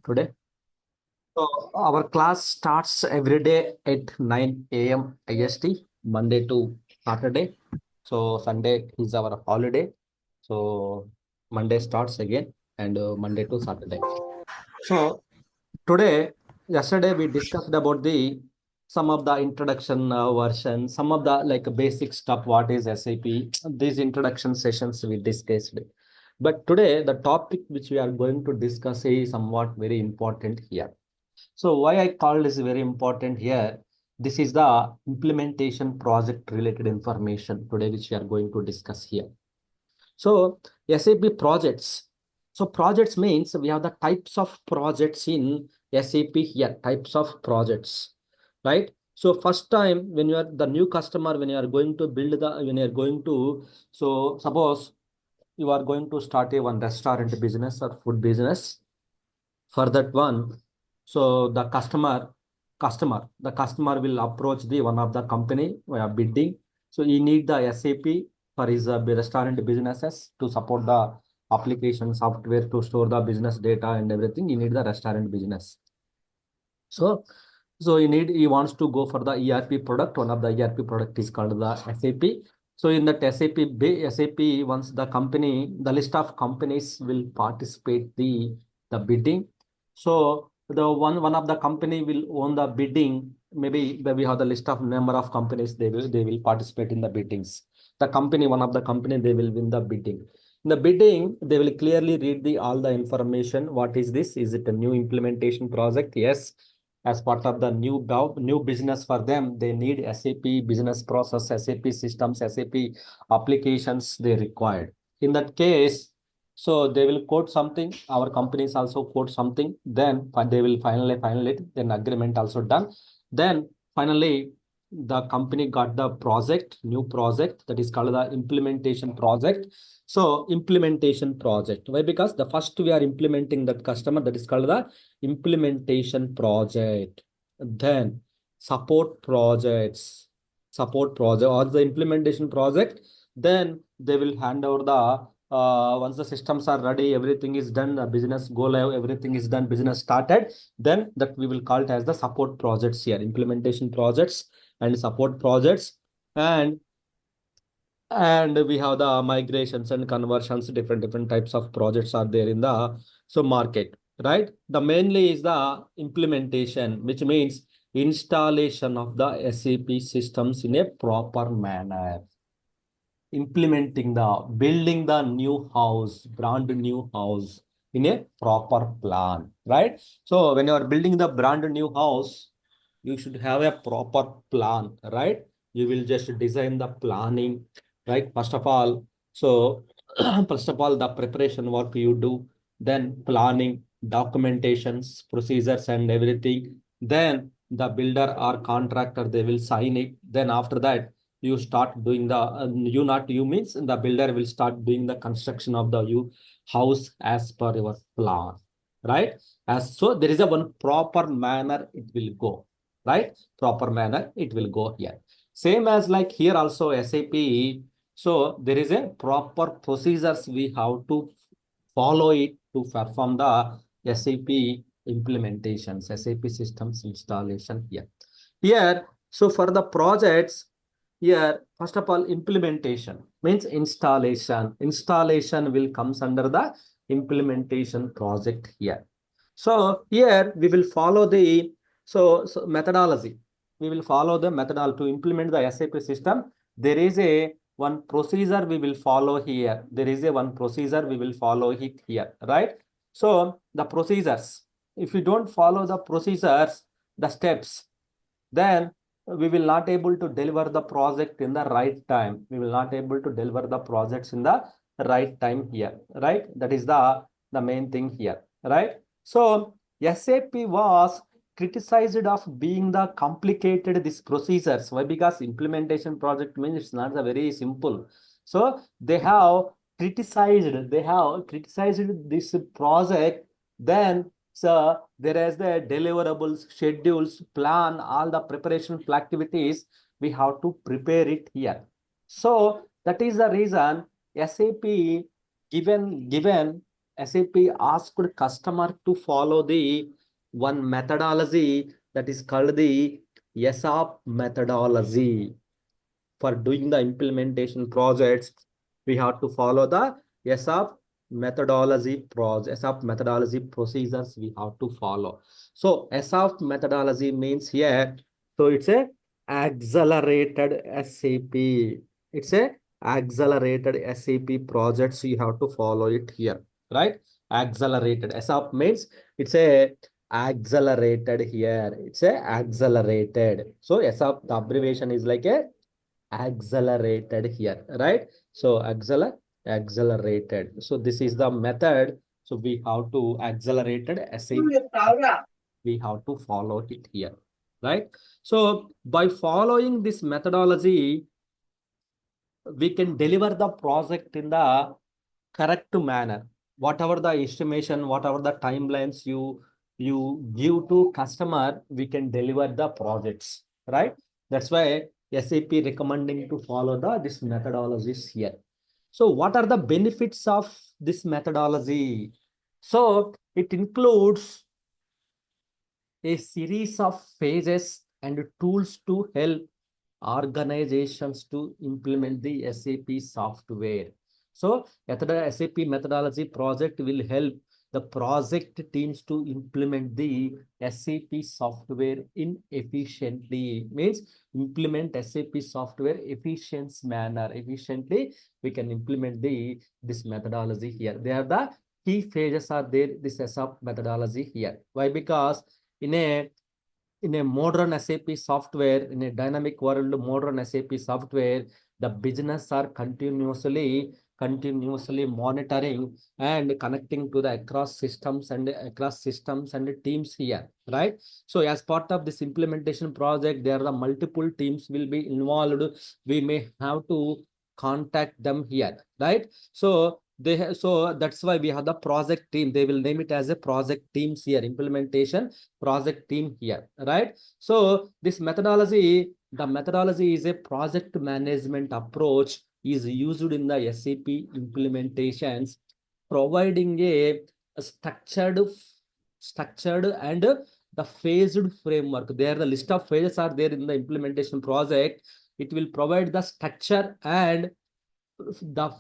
today. So our class starts every day at 9 a.m. IST, Monday to Saturday. So Sunday is our holiday. So Monday starts again and Monday to Saturday. So today, yesterday we discussed about the some of the introduction version, some of the like basic stuff. What is SAP? These introduction sessions we discussed. But today the topic which we are going to discuss is somewhat very important here. So why I call this very important here? This is the implementation project related information today, which we are going to discuss here. So SAP projects. So projects means we have the types of projects in SAP here, types of projects, right? So first time when you are the new customer, when you are going to build the, when you are going to, so suppose you are going to start a one restaurant business or food business. For that one, so the customer will approach the one of the company via bidding. So you need the SAP for his restaurant businesses to support the application software to store the business data and everything. You need the restaurant business. So he wants to go for the ERP product. One of the ERP product is called the SAP. So in that SAP, once the list of companies will participate the bidding. So the one of the company will own the bidding. Maybe we have the list of number of companies they will participate in the biddings. The company, one of the company, they will win the bidding. In the bidding, they will clearly read the all the information. What is this? Is it a new implementation project? Yes, as part of the new business for them, they need SAP business process, SAP systems, SAP applications they required. In that case, so they will quote something. Our companies also quote something. Then they will finally then agreement also done. Then finally, the company got the new project that is called the implementation project. So implementation project. Why? Because the first we are implementing that customer, that is called the implementation project. Then support project or the implementation project. Then they will hand over the once the systems are ready, everything is done, business go live, everything is done, business started. Then that we will call it as the support projects here, implementation projects and support projects. And we have the migrations and conversions, different types of projects are there in the market, right? The mainly is the implementation, which means installation of the SAP systems in a proper manner, building the new house, brand new house in a proper plan, right? So when you are building the brand new house, you should have a proper plan, right? You will just design the planning, right? First of all, so first of all, the preparation work you do, then planning, documentations, procedures, and everything. Then the builder or contractor, they will sign it. Then after that, you start doing the you means the builder will start doing the construction of the house as per your plan, right? As so there is a one proper manner it will go, right? Proper manner it will go here. Same as like here also SAP. So there is a proper procedures we have to follow it to perform the SAP implementations, SAP systems installation here. Here, so for the projects, here, first of all, implementation means installation. Installation will comes under the implementation project here. So here we will follow the methodology. We will follow the methodology to implement the SAP system. There is a one procedure we will follow here. There is a one procedure we will follow it here, right? So the procedures, if you don't follow the procedures, the steps, then we will not able to deliver the project in the right time. We will not able to deliver the projects in the right time here, right? That is the main thing here, right? So SAP was criticized of being the complicated these procedures. Why? Because implementation project means it's not a very simple. So they have criticized this project. Then so there is the deliverables, schedules, plan, all the preparation activities. We have to prepare it here. So that is the reason SAP given SAP asked customer to follow the one methodology that is called the SAP methodology. For doing the implementation projects, we have to follow the SAP methodology procedures we have to follow. So SAP methodology means here, so it's a accelerated SAP. It's a accelerated SAP projects you have to follow it here, right? Accelerated SAP means it's a accelerated here. It's a accelerated. So SAP, the abbreviation is like a accelerated here, right? So accelerated. So this is the method. So we have to accelerated SAP. We have to follow it here, right? So by following this methodology, we can deliver the project in the correct manner. Whatever the estimation, whatever the timelines you give to customer, we can deliver the projects, right? That's why SAP recommending to follow this methodologies here. So what are the benefits of this methodology? So it includes a series of phases and tools to help organizations to implement the SAP software. So, SAP methodology project will help the project teams to implement the SAP software in efficiently. Means implement SAP software efficiently. We can implement this methodology here. They are the key phases are there. This SAP methodology here. Why? Because in a modern SAP software, in a dynamic world, modern SAP software, the business are continuously monitoring and connecting to the across systems and teams here, right? So as part of this implementation project, there are the multiple teams will be involved. We may have to contact them here, right? So so that's why we have the project team. They will name it as a project teams here, implementation project team here, right? So this methodology, the methodology is a project management approach is used in the SAP implementations, providing a structured and the phased framework. There the list of phases are there in the implementation project. It will provide the structure and the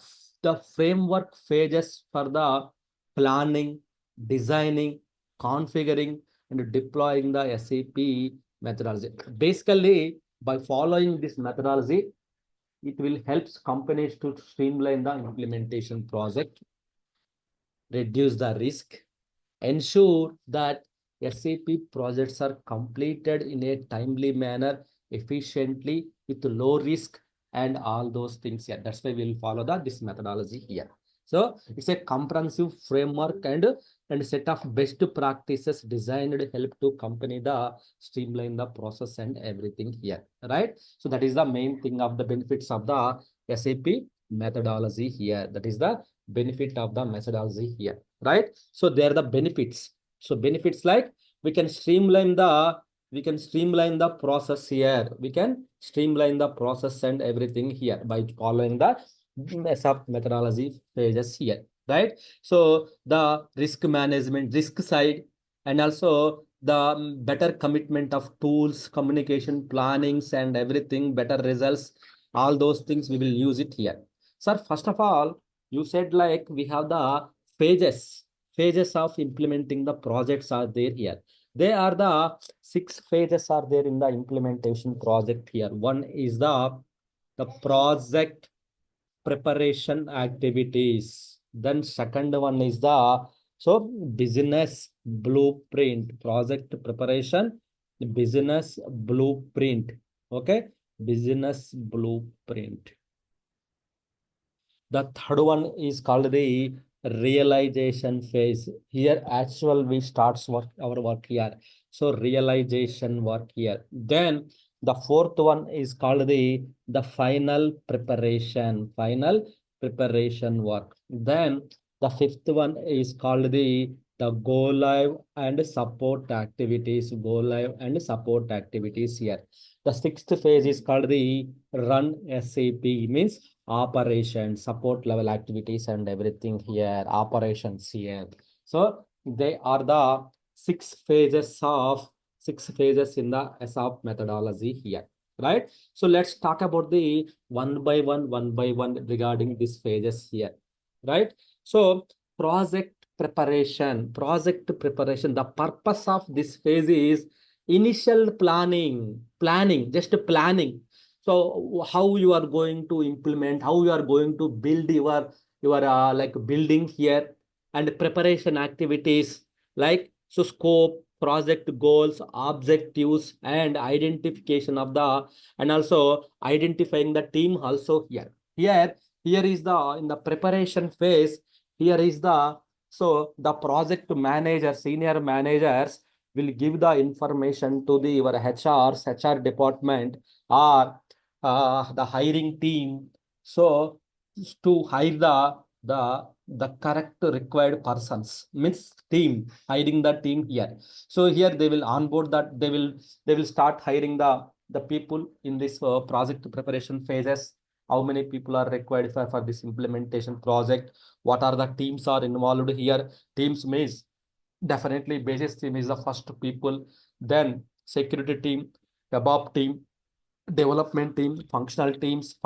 the framework phases for the planning, designing, configuring, and deploying the SAP methodology. Basically, by following this methodology, it will help companies to streamline the implementation project, reduce the risk, ensure that SAP projects are completed in a timely manner, efficiently, with low risk, and all those things. Yeah, that's why we'll follow this methodology here. So it's a comprehensive framework and set of best practices designed to help to company the streamline the process and everything here, right? So that is the main thing of the benefits of the SAP methodology here. That is the benefit of the methodology here, right? So there are the benefits. So benefits like we can streamline the process here. We can streamline the process and everything here by following the SAP methodology pages here, right? So the risk management, risk side, and also the better commitment of tools, communication, plannings, and everything, better results. All those things we will use it here. Sir, first of all, you said like we have the phases of implementing the projects are there here. They are the 6 phases are there in the implementation project here. One is the project preparation activities. Then second one is the business blueprint, project preparation, business blueprint. Okay, business blueprint. The third one is called the realization phase. Here, actual we starts our work here. So realization work here. Then the fourth one is called the final preparation work. Then the fifth one is called the go live and support activities. Go live and support activities here. The sixth phase is called the run SAP, means operation, support level activities and everything here, operations here. So they are the six phases in the SOP methodology here, right? So let's talk about the one by one regarding these phases here, right? So project preparation, the purpose of this phase is initial planning, just planning. So how you are going to implement, how you are going to build your like building here, and preparation activities like so scope, project goals, objectives, and identification of the, and also identifying the team also here. Here is the in the preparation phase. Here is the so the project manager, senior managers will give the information to the your HR department or the hiring team. So to hire the correct required persons means team, hiring the team here. So here they will onboard that, they will start hiring the people in this project preparation phases. How many people are required for this implementation project? What are the teams are involved here? Teams means definitely basis team is the first people, then security team, above team, development team, functional teams,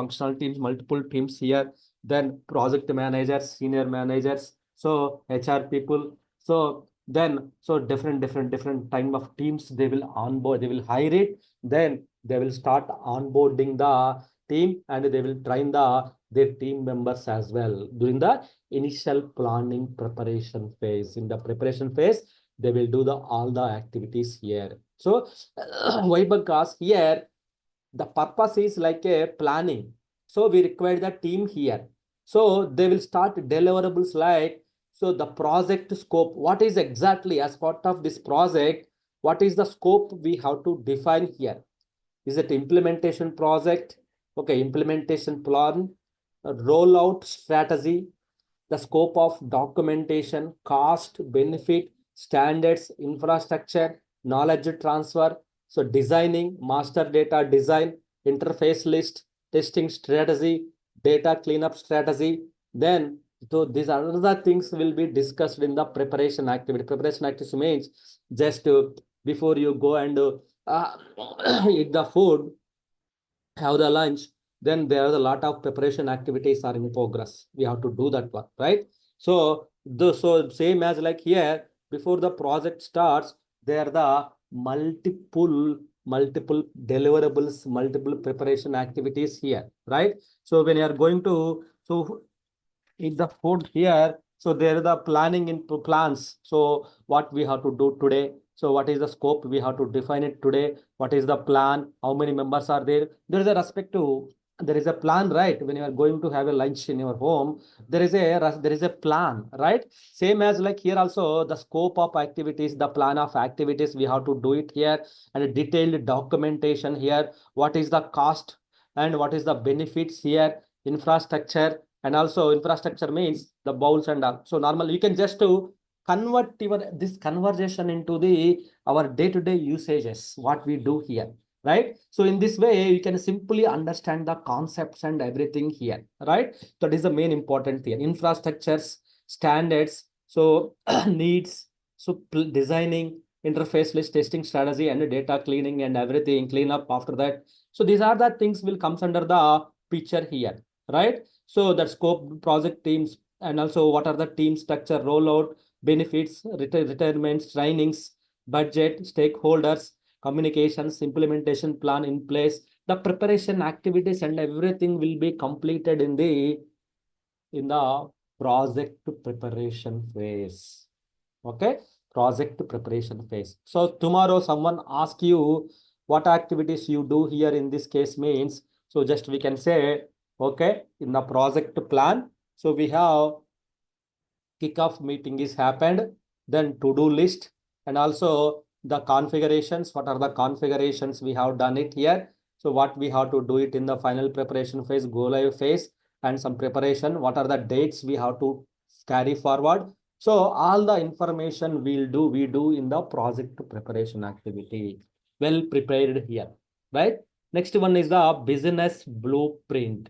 multiple teams here, then project managers, senior managers, so HR people. So then, so different time of teams they will onboard, they will hire it, then they will start onboarding the team and they will train their team members as well during the initial planning preparation phase. In the preparation phase, they will do the all the activities here. So why? Because here the purpose is like a planning. So we require the team here. So they will start deliverables like, so the project scope, what is exactly as part of this project, what is the scope we have to define here? Is it implementation project? Okay, implementation plan, rollout strategy, the scope of documentation, cost, benefit, standards, infrastructure, knowledge transfer. So designing, master data design, interface list, testing strategy, data cleanup strategy. Then, so these are other things will be discussed in the preparation activity. Preparation activity means just before you go and eat the food, have the lunch, then there are a lot of preparation activities are in progress. We have to do that one, right? So the so same as like here, before the project starts, there are the multiple deliverables, multiple preparation activities here, right? So when you are going to so in the food here, so there is the planning into plans. So what we have to do today, so what is the scope we have to define it today, what is the plan, how many members are there, there is a respect to, there is a plan, right? When you are going to have a lunch in your home, there is a plan, right? Same as like here also, the scope of activities, the plan of activities we have to do it here, and a detailed documentation here, what is the cost and what is the benefits here, infrastructure. And also infrastructure means the bowls and all. So normal you can just to convert your this conversation into the our day-to-day usages, what we do here, right? So in this way you can simply understand the concepts and everything here, right? That is the main important thing. Infrastructures, standards, so needs, so designing, interface list, testing strategy, and data cleaning and everything, clean up after that. So these are the things will comes under the picture here, right? So that scope, project teams, and also what are the team structure, rollout, benefits, retirements, trainings, budget, stakeholders, communications, implementation plan in place. The preparation activities and everything will be completed in the project preparation phase. Okay, project preparation phase. So tomorrow someone ask you what activities you do here in this case means, so just we can say, okay, in the project plan, so we have kickoff meeting is happened, then to-do list, and also the configurations, what are the configurations we have done it here. So what we have to do it in the final preparation phase, go live phase, and some preparation, what are the dates we have to carry forward. So all the information we do in the project preparation activity, well prepared here, right? Next one is the business blueprint.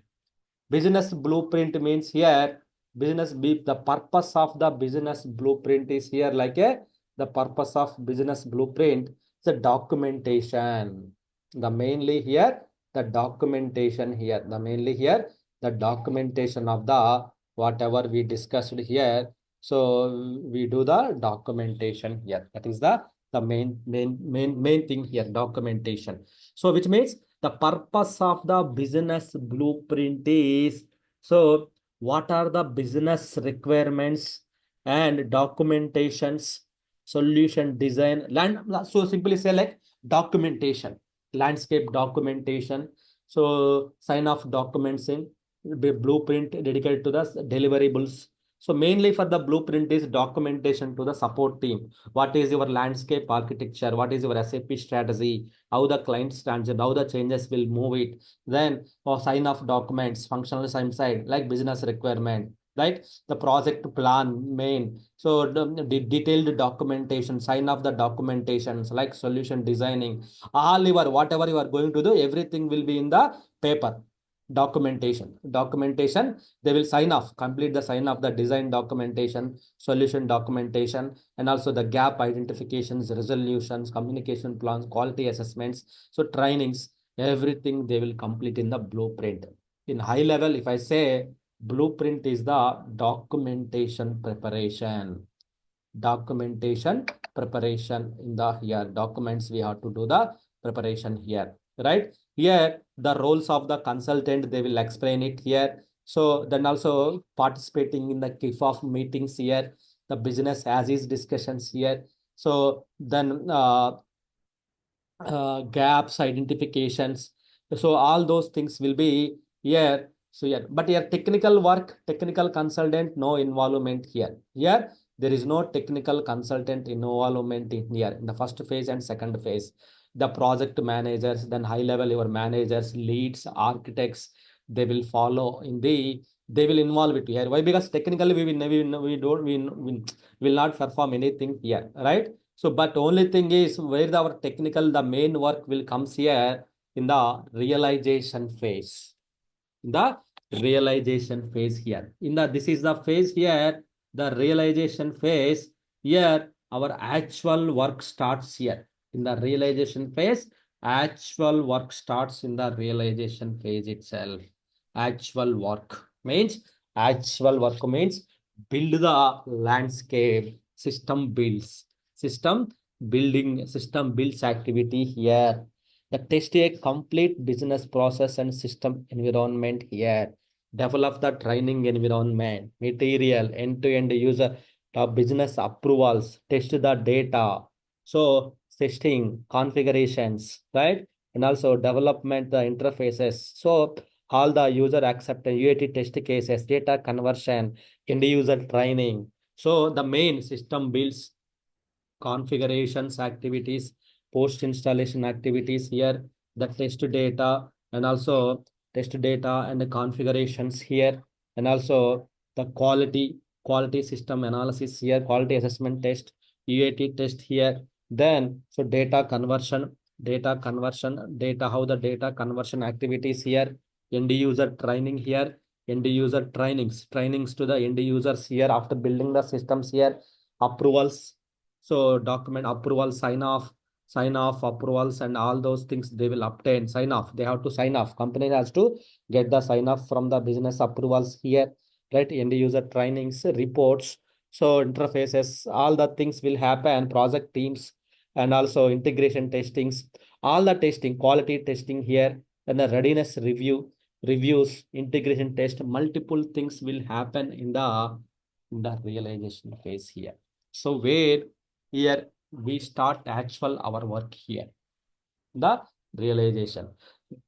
Business blueprint means here the purpose of the business blueprint is here like a the purpose of business blueprint is a documentation. The mainly here the documentation here the mainly here the documentation of the whatever we discussed here. So we do the documentation here. That is the main thing here, documentation. So which means the purpose of the business blueprint is, so what are the business requirements and documentations, solution design, land. So simply say like documentation, landscape documentation. So sign off documents in blueprint dedicated to the deliverables. So mainly for the blueprint is documentation to the support team. What is your landscape architecture? What is your SAP strategy? How the client stands and how the changes will move it. Then for sign off documents, functional side like business requirement, right? The project plan main. So the detailed documentation, sign off the documentations like solution designing, all your whatever you are going to do, everything will be in the paper. Documentation, they will sign off, complete the sign off the design documentation, solution documentation, and also the gap identifications, resolutions, communication plans, quality assessments, so trainings, everything they will complete in the blueprint. In high level, if I say blueprint is the documentation preparation. Documentation preparation in the here documents we have to do the preparation here, right? Here the roles of the consultant, they will explain it here. So then also participating in the kickoff meetings here, the business as is discussions here. So then gaps, identifications. So all those things will be here. So yeah, but here technical work, technical consultant, no involvement here. Here there is no technical consultant involvement in here in the first phase and second phase. The project managers, then high level your managers, leads, architects, they will follow in the, they will involve it here. Why? Because technically we will not perform anything here, right? So, but only thing is where our technical, the main work will comes here in the realization phase. In the realization phase here. In the, this is the phase here, the realization phase. Here, our actual work starts here. In the realization phase, actual work starts in the realization phase itself. Actual work means build the landscape, system system builds activity here. The test a complete business process and system environment here. Develop the training environment, material, end-to-end user business approvals, test the data. So testing, configurations, right? And also development the interfaces. So all the user acceptance, UAT test cases, data conversion, end user training. So the main system builds configurations activities, post installation activities here, the test data and also test data and the configurations here, and also the quality system analysis here, quality assessment test, UAT test here. Then so data, how the data conversion activities here, end user training here, end user trainings to the end users here after building the systems here, approvals. So document approval, sign off approvals and all those things they will obtain, sign off. They have to sign off. Company has to get the sign off from the business approvals here, right? End user trainings, reports, so interfaces, all the things will happen, project teams, and also integration testings, all the testing, quality testing here, and the readiness reviews, integration test, multiple things will happen in the realization phase here. So where here we start actual our work here, the realization.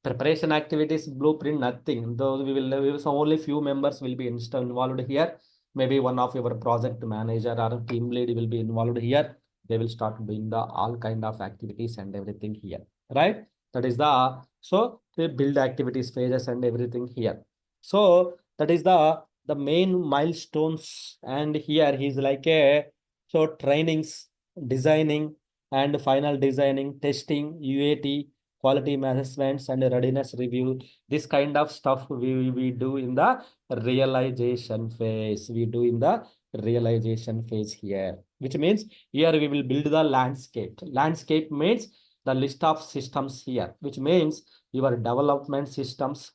Preparation activities, blueprint, nothing. Though we will so only few members will be involved here. Maybe one of your project manager or team lead will be involved here. They will start doing the all kind of activities and everything here, right? That is the, so they build activities phases and everything here. So that is the main milestones. And here he's like a, so trainings, designing and final designing, testing, UAT, quality assessments and readiness review. This kind of stuff we do in the realization phase. We do in the realization phase here, which means here we will build the landscape. Landscape means the list of systems here, which means your development systems,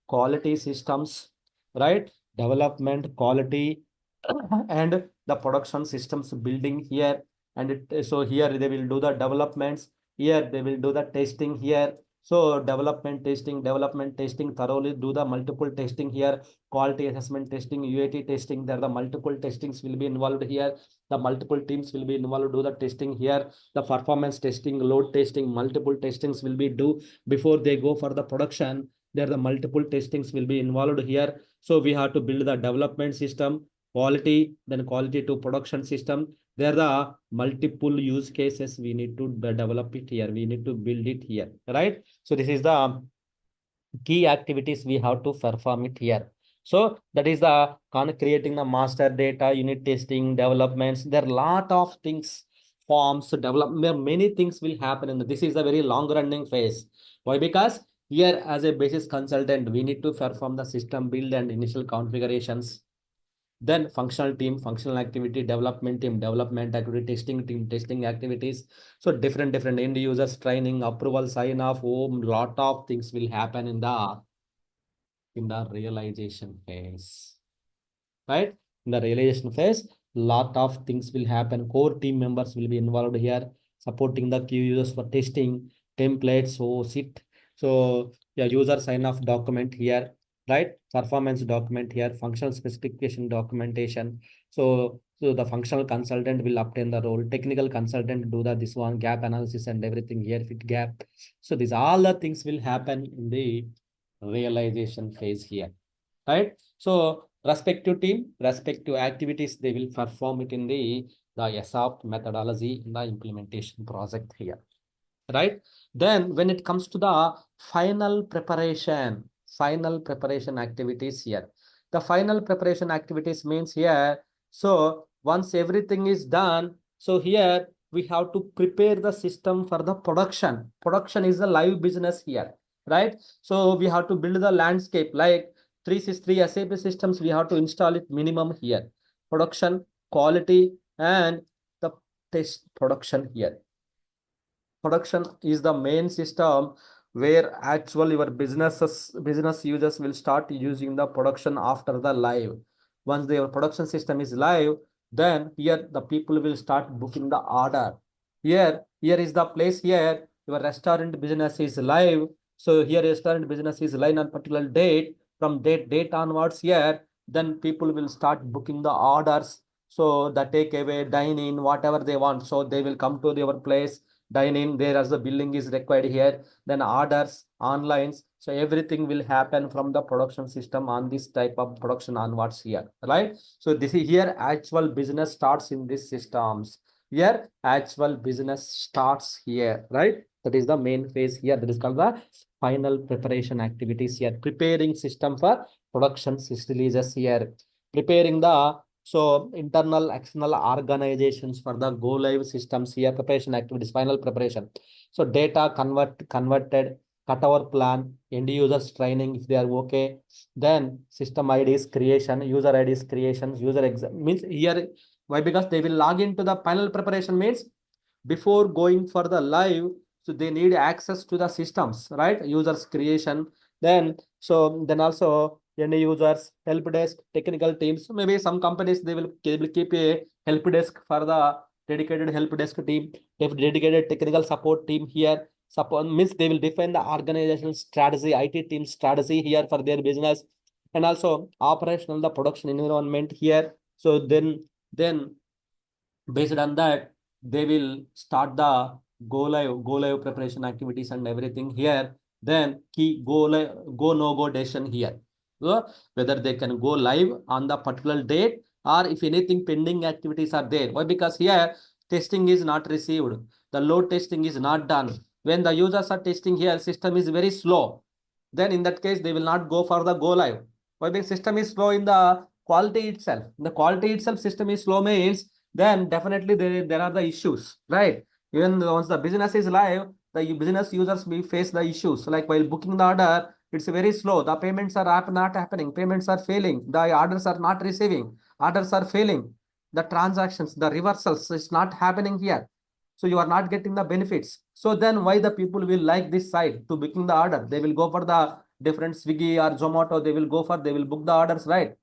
quality systems, right? Development, quality, and the production systems building here. And so here they will do the developments. Here they will do the testing here. So development testing, thoroughly do the multiple testing here. Quality assessment testing, UAT testing. There the multiple testings will be involved here. The multiple teams will be involved, do the testing here. The performance testing, load testing, multiple testings will be do before they go for the production. There the multiple testings will be involved here. So we have to build the development system, quality, then quality to production system. There are the multiple use cases we need to develop it here. We need to build it here, right? So this is the key activities we have to perform it here. So that is the creating the master data, unit testing, developments. There are a lot of things, forms, development, many things will happen. And this is a very long running phase. Why? Because here as a basis consultant, we need to perform the system build and initial configurations. Then functional team, functional activity, development team, development activity, testing team, testing activities. So different end users training, approval, sign off. Oh, lot of things will happen in the realization phase, right? In the realization phase, lot of things will happen. Core team members will be involved here, supporting the key users for testing, templates, so sit. So yeah, user sign off document here, right? Performance document here, functional specification documentation. So the functional consultant will obtain the role, technical consultant do the this one gap analysis and everything here, fit gap. So these all the things will happen in the realization phase here, right? So respective team, respective activities, they will perform it in the SOP methodology in the implementation project here, right? Then when it comes to the final preparation activities here, the final preparation activities means here, so once everything is done, so here we have to prepare the system for the production is the live business here, right? So we have to build the landscape like 363 SAP systems, we have to install it minimum here, production, quality, and the test production here. Production is the main system where actual your business users will start using the production after the live. Once their production system is live, then here the people will start booking the order. Here is the place here your restaurant business is live. So here restaurant business is live on particular date. From date onwards here, then people will start booking the orders. So the takeaway, dine in, whatever they want. So they will come to your place, dine in there as the billing is required here, then orders, online. So everything will happen from the production system on this type of production onwards here, right? So this is here actual business starts in these systems. Here actual business starts here, right? That is the main phase here. That is called the final preparation activities here. Preparing system for production releases here. Preparing the so internal, external organizations for the go live systems here, preparation activities, final preparation. So data converted, cutover plan, end users training if they are okay. Then system IDs creation, user IDs creation, user exam means here. Why? Because they will log into the final preparation means before going for the live, so they need access to the systems, right? Users creation, then so then also end users, help desk, technical teams. Maybe some companies they will keep a help desk for the dedicated help desk team, if dedicated technical support team here. Support means they will define the organizational strategy, IT team strategy here for their business, and also operational the production environment here. So then based on that, they will start the go live preparation activities and everything here. Then key go live, go no go decision here. So whether they can go live on the particular date or if anything pending activities are there. Why? Because here testing is not received, the load testing is not done. When the users are testing here, system is very slow. Then in that case, they will not go for the go live. Why? Because system is slow in the quality itself. The quality itself system is slow means then definitely there are the issues, right? Even once the business is live, the business users will face the issues. Like while booking the order, it's very slow. The payments are not happening. Payments are failing. The orders are not receiving. Orders are failing. The transactions, the reversals is not happening here. So you are not getting the benefits. So then why the people will like this site to booking the order? They will go for the different Swiggy or Zomato. They will book the orders, right?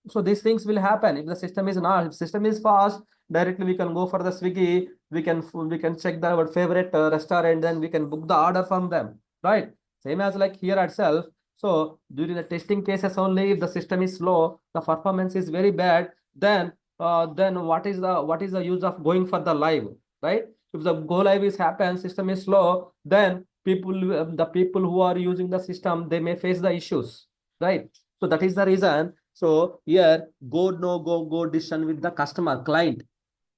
So these things will happen if the system is not, if system is fast, directly we can go for the Swiggy, we can check the our favorite restaurant, then we can book the order from them, right? Same as like here itself. So during the testing cases only, if the system is slow, the performance is very bad, then what is the use of going for the live, right? If the go live is happen, system is slow, then the people who are using the system, they may face the issues, right? So that is the reason. So here, go no go go decision with the customer client,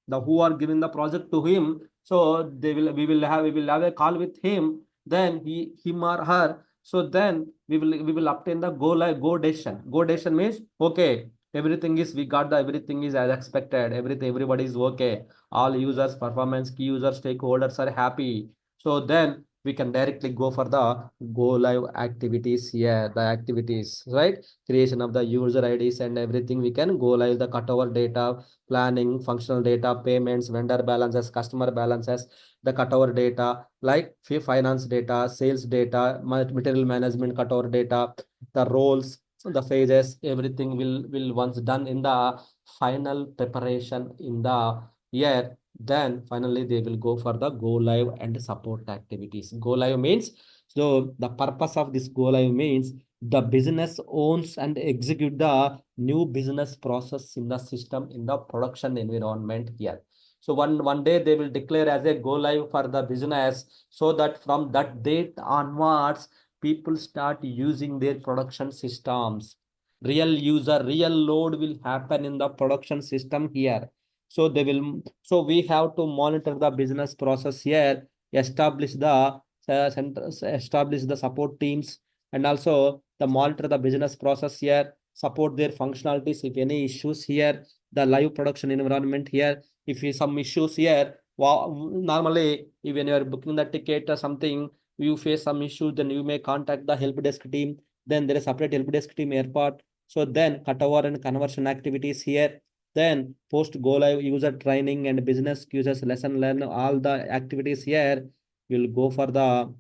the who are giving the project to him. So we will have a call with him. Then him or her. So then we will obtain the go decision. Go decision means okay. Everything is as expected. Everybody is okay. All users, performance, key users, stakeholders are happy. So then we can directly go for the go live activities here. The activities, right? Creation of the user IDs and everything. We can go live the cutover data, planning, functional data, payments, vendor balances, customer balances, the cutover data, like finance data, sales data, material management cutover data, the roles, the phases, everything will once done in the final preparation in the year. Then finally they will go for the go live and support activities. Go live means, so the purpose of this go live means the business owns and execute the new business process in the system in the production environment here. So one day they will declare as a go live for the business, so that from that date onwards people start using their production systems. Real load will happen in the production system here. So we have to monitor the business process here, establish the support teams, and also the monitor the business process here, support their functionalities. If any issues here, the live production environment here, if some issues here, normally when you are booking the ticket or something, you face some issues, then you may contact the help desk team. Then there is separate help desk team airport. So then cutover and conversion activities here. Then post go live user training and business users lesson learn, all the activities here will go for the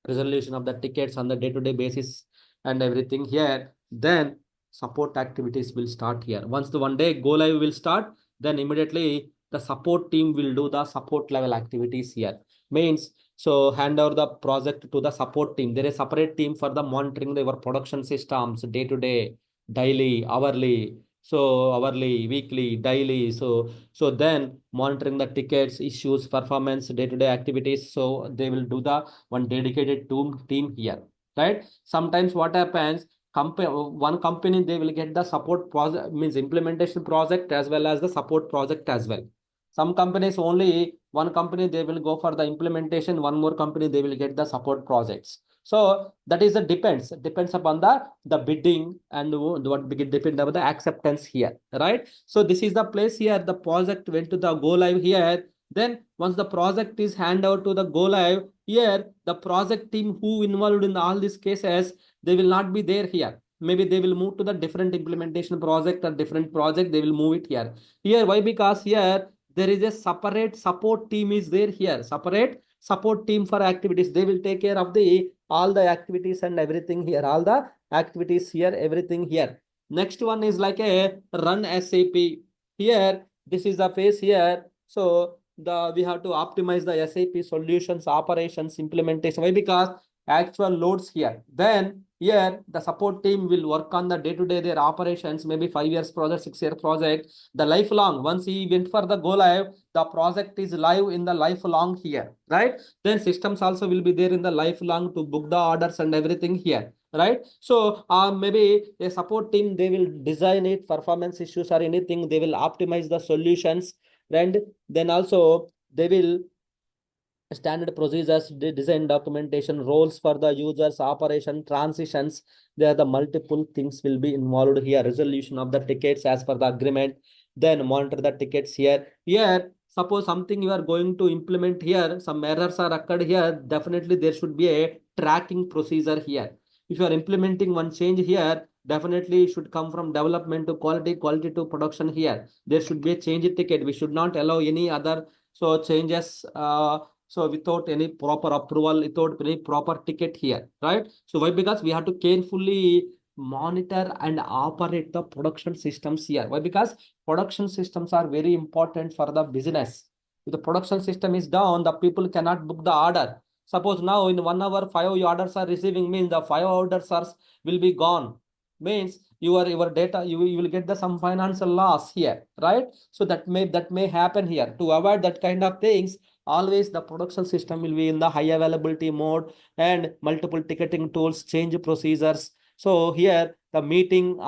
resolution of the tickets on the day-to-day basis and everything here. Then support activities will start here. Once the one day go live will start, then immediately the support team will do the support level activities here. Means, so hand over the project to the support team. There is a separate team for the monitoring your production systems day to day, daily, hourly. So hourly, weekly, daily. So then monitoring the tickets, issues, performance, day-to-day activities. So they will do the one dedicated team here, right? Sometimes what happens, one company they will get the support project, means implementation project as well as the support project as well. Some companies, only one company they will go for the implementation, one more company they will get the support projects. So that is the depends upon the bidding and what depend upon the acceptance here, right? So this is the place here, the project went to the go live here. Then once the project is hand out to the go live here, the project team who involved in all these cases, they will not be there here. Maybe they will move to the different implementation project or different project, they will move it here. Here, why? Because here there is a separate support team is there here, separate support team for activities. They will take care of the all the activities and everything here, all the activities here, everything here. Next one is like a run SAP. Here, this is the phase here. So we have to optimize the SAP solutions, operations, implementation. Why? Because actual loads here. Then here the support team will work on the day-to-day their operations, maybe 5 years project, 6 year project, the lifelong. Once he went for the go live, the project is live in the lifelong here, right? Then systems also will be there in the lifelong to book the orders and everything here, right? So maybe a support team, they will design it, performance issues or anything, they will optimize the solutions. And then also they will standard procedures, design documentation, roles for the users, operation, transitions. There are the multiple things will be involved here. Resolution of the tickets as per the agreement. Then monitor the tickets here. Here suppose something you are going to implement here, some errors are occurred here, definitely there should be a tracking procedure here. If you are implementing one change here, definitely it should come from development to quality, quality to production here. There should be a change ticket. We should not allow any other changes so without any proper approval, without any proper ticket here, right? So why? Because we have to carefully monitor and operate the production systems here. Why? Because production systems are very important for the business. If the production system is down, the people cannot book the order. Suppose now in 1 hour 5 orders are receiving, means the 5 orders are will be gone, means your data, you will get the some financial loss here, right? So that may happen here. To avoid that kind of things, always the production system will be in the high availability mode, and multiple ticketing tools, change procedures. So here the meeting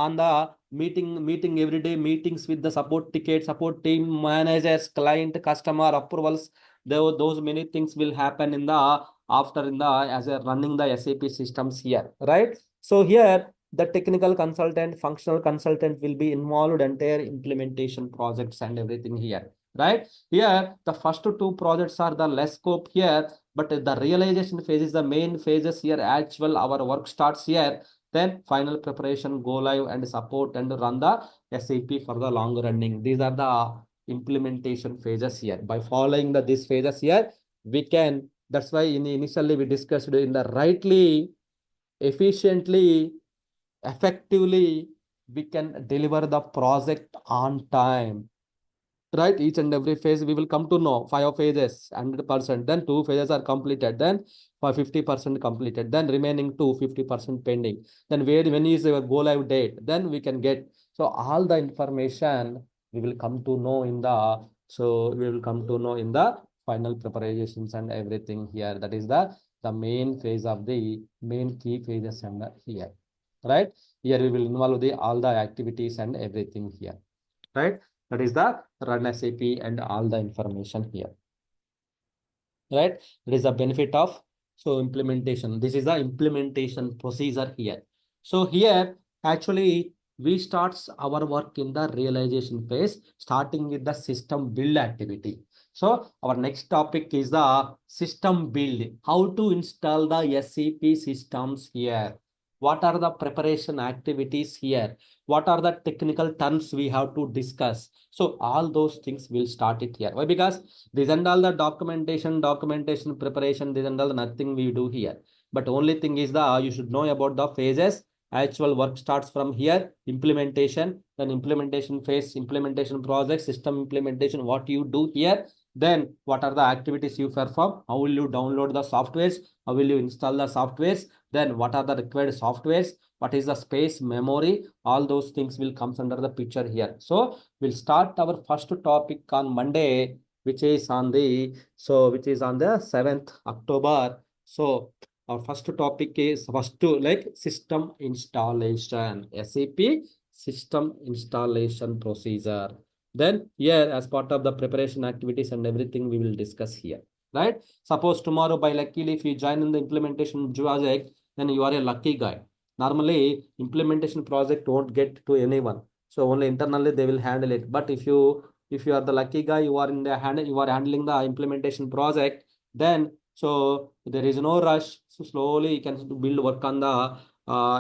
everyday meetings with the support ticket, support team, managers, client, customer approvals. Those many things will happen in the after in the as a running the SAP systems here, right? So here the technical consultant, functional consultant will be involved entire implementation projects and everything here, right? Here the first two projects are the less scope here, but the realization phase is the main phases here. Actual our work starts here, then final preparation, go live and support and run the SAP for the long running. These are the implementation phases here. By following these phases here, we can, that's why initially we discussed in the rightly, efficiently, effectively, we can deliver the project on time, right? Each and every phase we will come to know 5 phases 100%, then 2 phases are completed, then for 50% completed, then remaining 50% pending, then when is your go live date, then we can get. So all the information we will come to know in the, final preparations and everything here. That is the main phase of the main key phases and here, right? Here we will involve the all the activities and everything here, right? That is the run SAP and all the information here, right? That is the benefit of implementation. This is the implementation procedure here. So here actually we starts our work in the realization phase, starting with the system build activity. So our next topic is the system build. How to install the SAP systems here. What are the preparation activities here? What are the technical terms we have to discuss? So all those things will start it here. Why? Because this and all the documentation preparation, this and all nothing we do here. But only thing is you should know about the phases. Actual work starts from here, implementation, then implementation phase, implementation project, system implementation, what you do here. Then what are the activities you perform? How will you download the softwares? How will you install the softwares? Then what are the required softwares? What is the space, memory? All those things will come under the picture here. So we'll start our first topic on Monday, which is on the 7th October. So our first topic is first to like system installation, SAP system installation procedure. Then here as part of the preparation activities and everything we will discuss here, right? Suppose tomorrow by luckily if you join in the implementation project, then you are a lucky guy. Normally implementation project won't get to anyone, so only internally they will handle it. But if you are the lucky guy, you are handling the implementation project, then so there is no rush. So slowly you can build work on the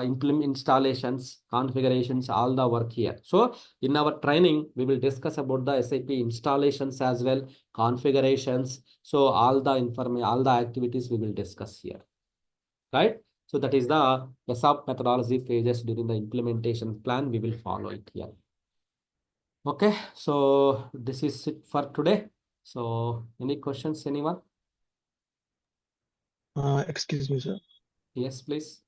implement installations, configurations, all the work here. So in our training, we will discuss about the SAP installations as well, configurations. So all the activities we will discuss here, right? So that is the SAP methodology phases during the implementation plan. We will follow it here. Okay, so this is it for today. So any questions, anyone? Excuse me, sir. Yes, please.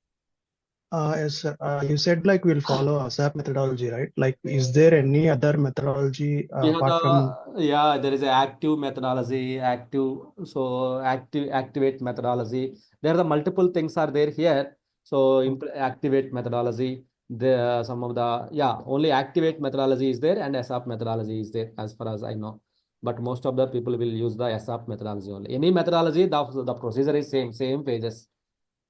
Yes, sir. You said like we'll follow ASAP methodology, right? Like, is there any other methodology We have apart from? there is a active methodology, activate methodology. There are the multiple things are there here. So activate methodology, the some of the only activate methodology is there and SAP methodology is there as far as I know. But most of the people will use the SAP methodology only. Any methodology, the procedure is same pages,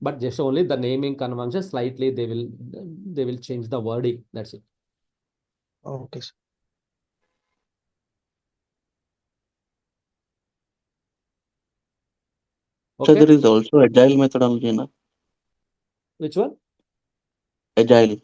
but just only the naming convention slightly they will change the wording. That's it. Okay, sir. So Okay, there is also agile methodology, na? which one? Agile.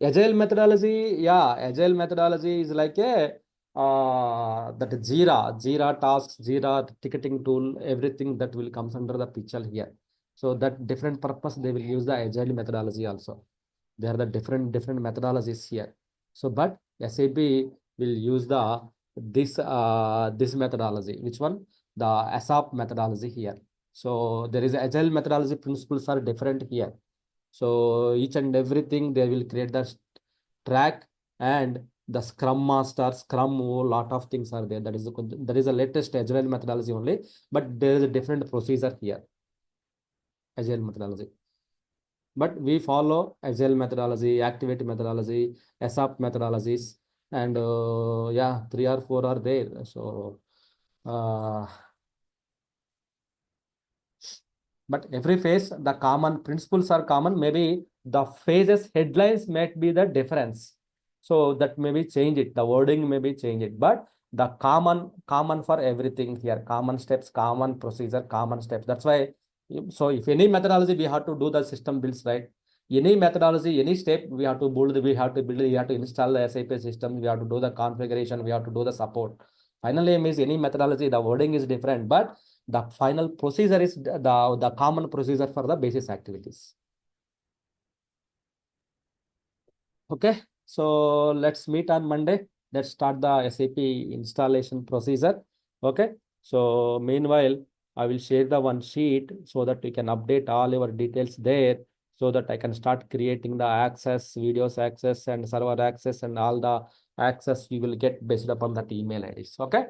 Agile methodology, yeah, agile methodology is like a that Jira tasks, Jira ticketing tool, everything that will comes under the picture here. So that different purpose they will use the agile methodology also. There are the different methodologies here. So but SAP will use the this methodology. Which one? The ASAP methodology here. So there is agile methodology principles are different here. So each and everything they will create the track, and the Scrum Master, Scrum, lot of things are there. That is the latest agile methodology only, but there is a different procedure here, agile methodology. But we follow agile methodology, activity methodology, ASAP methodologies, and yeah, 3 or 4 are there. So uh, but every phase the common principles are common, maybe the phases headlines might be the difference, so that maybe change it, the wording maybe change it, but the common for everything here, common steps, common procedure, common steps. That's why, so if any methodology we have to do the system builds, right? Any methodology, any step we have to build, we have to install the SAP system, we have to do the configuration, we have to do the support. Finally means any methodology the wording is different, but the final procedure is the common procedure for the basis activities. Okay, so let's meet on Monday. Let's start the SAP installation procedure. Okay, so meanwhile, I will share the one sheet so that you can update all your details there, so that I can start creating the access, videos access, and server access, and all the access you will get based upon that email IDs. Okay.